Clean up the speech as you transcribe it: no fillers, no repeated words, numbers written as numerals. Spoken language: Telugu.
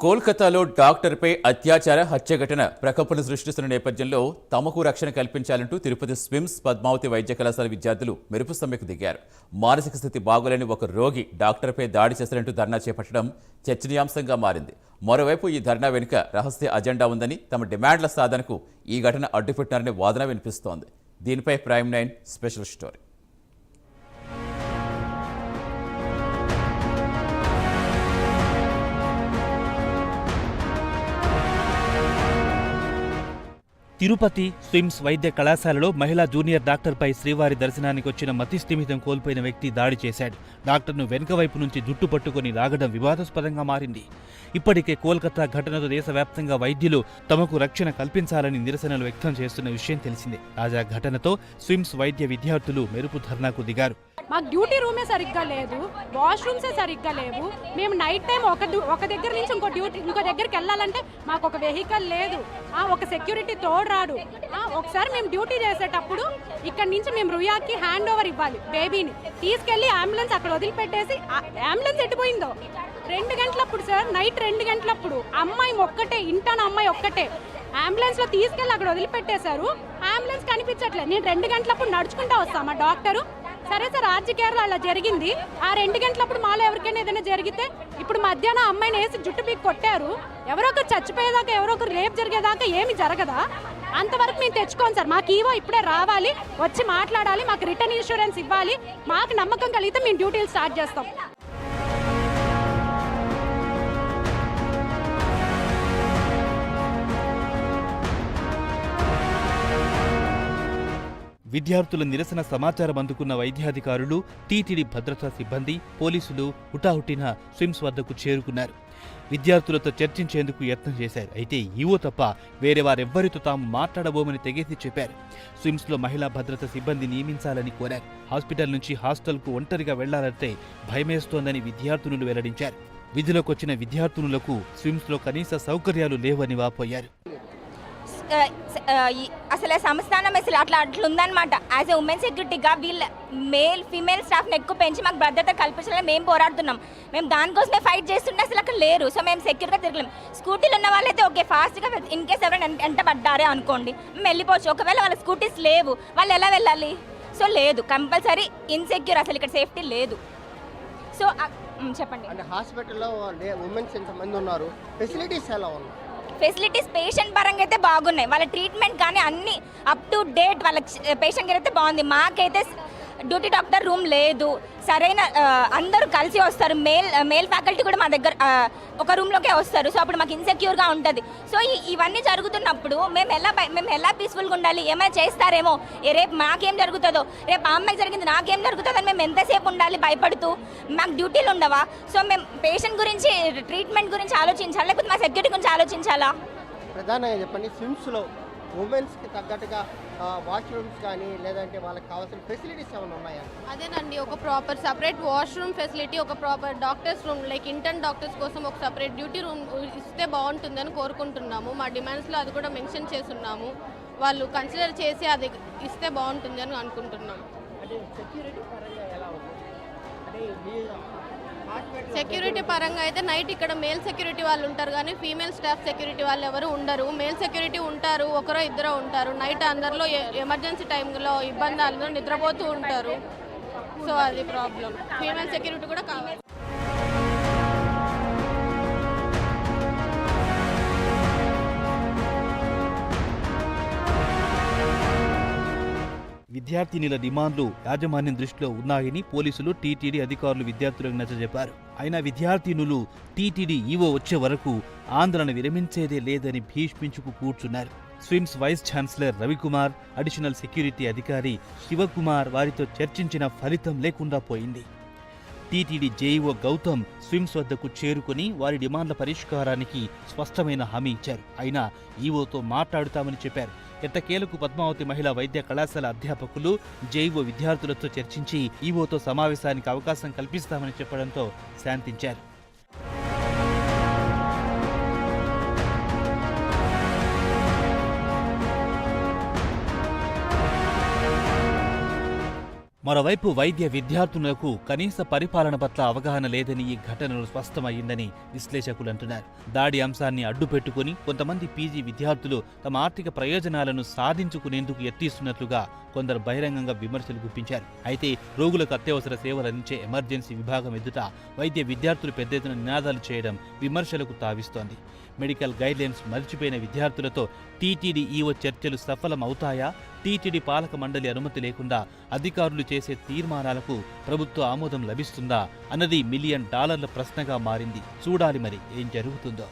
కోల్కతాలో డాక్టర్పై అత్యాచార హత్య ఘటన ప్రకంపన సృష్టిస్తున్న నేపథ్యంలో తమకు రక్షణ కల్పించాలంటూ తిరుపతి స్విమ్స్ పద్మావతి వైద్య కళాశాల విద్యార్థులు మెరుపు సమ్మెకు దిగారు. మానసిక స్థితి బాగోలేని ఒక రోగి డాక్టర్పై దాడి చేశారంటూ ధర్నా చేపట్టడం చర్చనీయాంశంగా మారింది. మరోవైపు ఈ ధర్నా వెనుక రహస్య అజెండా ఉందని, తమ డిమాండ్ల సాధనకు ఈ ఘటన అడ్డుపెట్టారనే వాదన వినిపిస్తోంది. దీనిపై prime 9 special story. Tirupati SVIMS వైద్య కళాశాలలో మహిళా జూనియర్ డాక్టర్పై శ్రీవారి దర్శనానికి వచ్చిన మతిస్థిమితం కోల్పోయిన వ్యక్తి దాడి చేశాడు. డాక్టర్ను వెనుక వైపు నుంచి జుట్టు పట్టుకుని లాగడం వివాదాస్పదంగా మారింది. ఇప్పటికే కోల్కతా ఘటనతో దేశవ్యాప్తంగా వైద్యులు తమకు రక్షణ కల్పించాలని నిరసనలు వ్యక్తం చేస్తున్న విషయం తెలిసిందే. తాజా ఘటనతో స్విమ్స్ వైద్య విద్యార్థులు మెరుపు ధర్నాకు దిగారు. మాకు డ్యూటీ రూమే సరిగ్గా లేదు, వాష్రూమ్సే సరిగ్గా లేవు. మేము నైట్ టైం ఒక దగ్గర నుంచి ఇంకో దగ్గరికి వెళ్ళాలంటే మాకు ఒక వెహికల్ లేదు, ఒక సెక్యూరిటీ తోడురాడు. ఒకసారి మేము డ్యూటీ చేసేటప్పుడు ఇక్కడ నుంచి మేము రుయాకి హ్యాండ్ ఓవర్ ఇవ్వాలి. బేబీని తీసుకెళ్లి అంబులెన్స్ అక్కడ వదిలిపెట్టేసి అంబులెన్స్ ఎట్టిపోయిందో 2 గంటలప్పుడు సార్, నైట్ 2 గంటలప్పుడు అమ్మాయి ఒక్కటే, ఇంటాన అమ్మాయి ఒక్కటే అంబులెన్స్ లో తీసుకెళ్లి అక్కడ వదిలిపెట్టేశారు. అంబులెన్స్ కనిపించట్లేదు. నేను 2 గంటలప్పుడు నడుచుకుంటా వస్తామా డాక్టరు. సరే సార్, రాజకీయాలు అలా జరిగింది. ఆ 2 గంటలప్పుడు మాలో ఎవరికైనా ఏదైనా జరిగితే, ఇప్పుడు మధ్యాహ్నం అమ్మాయిని వేసి జుట్టు పీకి కొట్టారు. ఎవరో ఒకరు చచ్చిపోయేదాకా, ఎవరో ఒకరు రేపు జరిగేదాకా ఏమి జరగదా? అంతవరకు మేము తెచ్చుకోం సార్. మాకు ఈవో ఇప్పుడే రావాలి, వచ్చి మాట్లాడాలి, మాకు రిటర్న్ ఇన్సూరెన్స్ ఇవ్వాలి. మాకు నమ్మకం కలిగితే మేము డ్యూటీలు స్టార్ట్ చేస్తాం. విద్యార్థుల నిరసన సమాచారం అందుకున్న వైద్యాధికారులు, టీటీడీ భద్రతా సిబ్బంది, పోలీసులు హుటాహుటిన స్విమ్స్ వద్దకు చేరుకున్నారు. విద్యార్థులతో చర్చించేందుకు యత్నం చేశారు. అయితే ఈవో తప్ప వేరే వారెవ్వరితో తాము మాట్లాడబోమని తెగేసి చెప్పారు. స్విమ్స్లో మహిళా భద్రతా సిబ్బంది నియమించాలని కోరారు. హాస్పిటల్ నుంచి హాస్టల్కు ఒంటరిగా వెళ్లాలంటే భయమేస్తోందని విద్యార్థినులు వెల్లడించారు. విధిలోకొచ్చిన విద్యార్థినులకు స్విమ్స్లో కనీస సౌకర్యాలు లేవని వాపోయారు. అసలు సంస్థానం అసలు అట్లుందనమాట. యాజ్ ఏ ఉమెన్ సెక్యూరిటీగా వీళ్ళ ఫీమేల్ స్టాఫ్ని ఎక్కువ పెంచి మాకు భద్రత కల్పించాలని మేము పోరాడుతున్నాం. మేము దానికోసమే ఫైట్ చేస్తుంటే అసలు అక్కడ లేరు. సో మేము సెక్యూర్గా తిరగలేము. స్కూటీలు ఉన్న వాళ్ళైతే ఓకే, ఫాస్ట్గా ఇన్ కేసు ఎవరైనా ఎంట పడ్డారే అనుకోండి, మేము వెళ్ళిపోవచ్చు. ఒకవేళ వాళ్ళ స్కూటీస్ లేవు, వాళ్ళు ఎలా వెళ్ళాలి? సో లేదు, కంపల్సరీ ఇన్సెక్యూర్, అసలు ఇక్కడ సేఫ్టీ లేదు. సో చెప్పండి. అంటే హాస్పిటల్లో ఉమెన్స్ ఎంతమంది ఉన్నారు, ఫెసిలిటీస్ ఎలా ఉన్నాయి? ఫెసిలిటీస్ పేషెంట్ పరంగా అయితే బాగున్నాయి. వాళ్ళ ట్రీట్మెంట్ కానీ అన్ని అప్ టు డేట్. వాళ్ళ పేషెంట్ అయితే బాగుంది. మాకైతే డ్యూటీ డాక్టర్ రూమ్ లేదు. సరైన అందరూ కలిసి వస్తారు. మేల్ ఫ్యాకల్టీ కూడా మా దగ్గర ఒక రూమ్లోకే వస్తారు. సో అప్పుడు మాకు ఇన్సెక్యూర్గా ఉంటుంది. సో ఇవన్నీ జరుగుతున్నప్పుడు మేము ఎలా పీస్ఫుల్గా ఉండాలి? ఏమైనా చేస్తారేమో, రేపు మాకేం జరుగుతుందో, రేపు ఆ అమ్మాయికి జరిగింది నాకేం జరుగుతుందని మేము ఎంతసేపు ఉండాలి భయపడుతూ? మాకు డ్యూటీలు ఉండవా? సో మేము పేషెంట్ గురించి, ట్రీట్మెంట్ గురించి ఆలోచించాలా, లేకపోతే మా సెక్యూరిటీ గురించి ఆలోచించాలా? ప్రధానంగా చెప్పండి, స్విమ్స్లో ఉమెన్స్కి తగ్గట్టుగా వాష్రూమ్స్ కానీ, లేదంటే వాళ్ళకి కావాల్సిన ఫెసిలిటీస్ ఏమైనా ఉన్నాయా? అదేనండి, ఒక ప్రాపర్ సపరేట్ వాష్రూమ్ ఫెసిలిటీ, ఒక proper doctors room, like intern doctors కోసం ఒక సపరేట్ డ్యూటీ రూమ్ ఇస్తే బాగుంటుందని కోరుకుంటున్నాము. మా డిమాండ్స్లో అది కూడా మెన్షన్ చేస్తున్నాము. వాళ్ళు కన్సిడర్ చేసి అది ఇస్తే బాగుంటుంది అని అనుకుంటున్నాము. సెక్యూరిటీ పరంగా అయితే నైట్ ఇక్కడ మేల్ సెక్యూరిటీ వాళ్ళు ఉంటారు, కానీ ఫీమేల్ స్టాఫ్ సెక్యూరిటీ వాళ్ళు ఎవరు ఉండరు. మేల్ సెక్యూరిటీ ఉంటారు, ఒకరో ఇద్దరు ఉంటారు. నైట్ అందరిలో ఎమర్జెన్సీ టైంలో ఇబ్బందులు నిద్రపోతూ ఉంటారు. సో అది ప్రాబ్లం. ఫీమేల్ సెక్యూరిటీ కూడా కావాలి. విద్యార్థినుల డిమాండ్లు యాజమాన్యం దృష్టిలో ఉన్నాయని పోలీసులు, టీటీడీ అధికారులు విద్యార్థులకు నచ్చజెప్పారు. అయినా విద్యార్థినులు టీటీడీ ఈవో వచ్చే వరకు ఆందోళన విరమించేదే లేదని భీష్మించుకు కూర్చున్నారు. SVIMS vice chancellor Ravikumar, additional security అధికారి శివకుమార్ వారితో చర్చించిన ఫలితం లేకుండా పోయింది. టీటీడీ జేఈఓ గౌతమ్ స్విమ్స్ వద్దకు చేరుకుని వారి డిమాండ్ల పరిష్కారానికి స్పష్టమైన హామీ ఇచ్చారు. అయినా ఈవోతో మాట్లాడుతామని చెప్పారు. ఎట్టకేలకు పద్మావతి మహిళా వైద్య కళాశాల అధ్యాపకులు, జేఈఓ విద్యార్థులతో చర్చించి ఈవోతో సమావేశానికి అవకాశం కల్పిస్తామని చెప్పడంతో శాంతించారు. మరోవైపు వైద్య విద్యార్థులకు కనీస పరిపాలన పట్ల అవగాహన లేదని ఈ ఘటనలో స్పష్టమయ్యిందని విశ్లేషకులు అంటున్నారు. దాడి అంశాన్ని అడ్డుపెట్టుకుని కొంతమంది పీజీ విద్యార్థులు తమ ఆర్థిక ప్రయోజనాలను సాధించుకునేందుకు యత్నిస్తున్నట్లుగా కొందరు బహిరంగంగా విమర్శలు గుప్పించారు. అయితే రోగులకు అత్యవసర సేవలందించే ఎమర్జెన్సీ విభాగం ఎదుట వైద్య విద్యార్థులు పెద్ద ఎత్తున నినాదాలు చేయడం విమర్శలకు తావిస్తోంది. మెడికల్ గైడ్లైన్స్ మర్చిపోయిన విద్యార్థులతో టీటీడీ ఈవో చర్చలు సఫలమవుతాయా? టీటీడీ పాలక మండలి అనుమతి లేకుండా అధికారులు చేసే తీర్మానాలకు ప్రభుత్వ ఆమోదం లభిస్తుందా అన్నది $1 మిలియన్ ప్రశ్నగా మారింది. చూడాలి మరి ఏం జరుగుతుందో.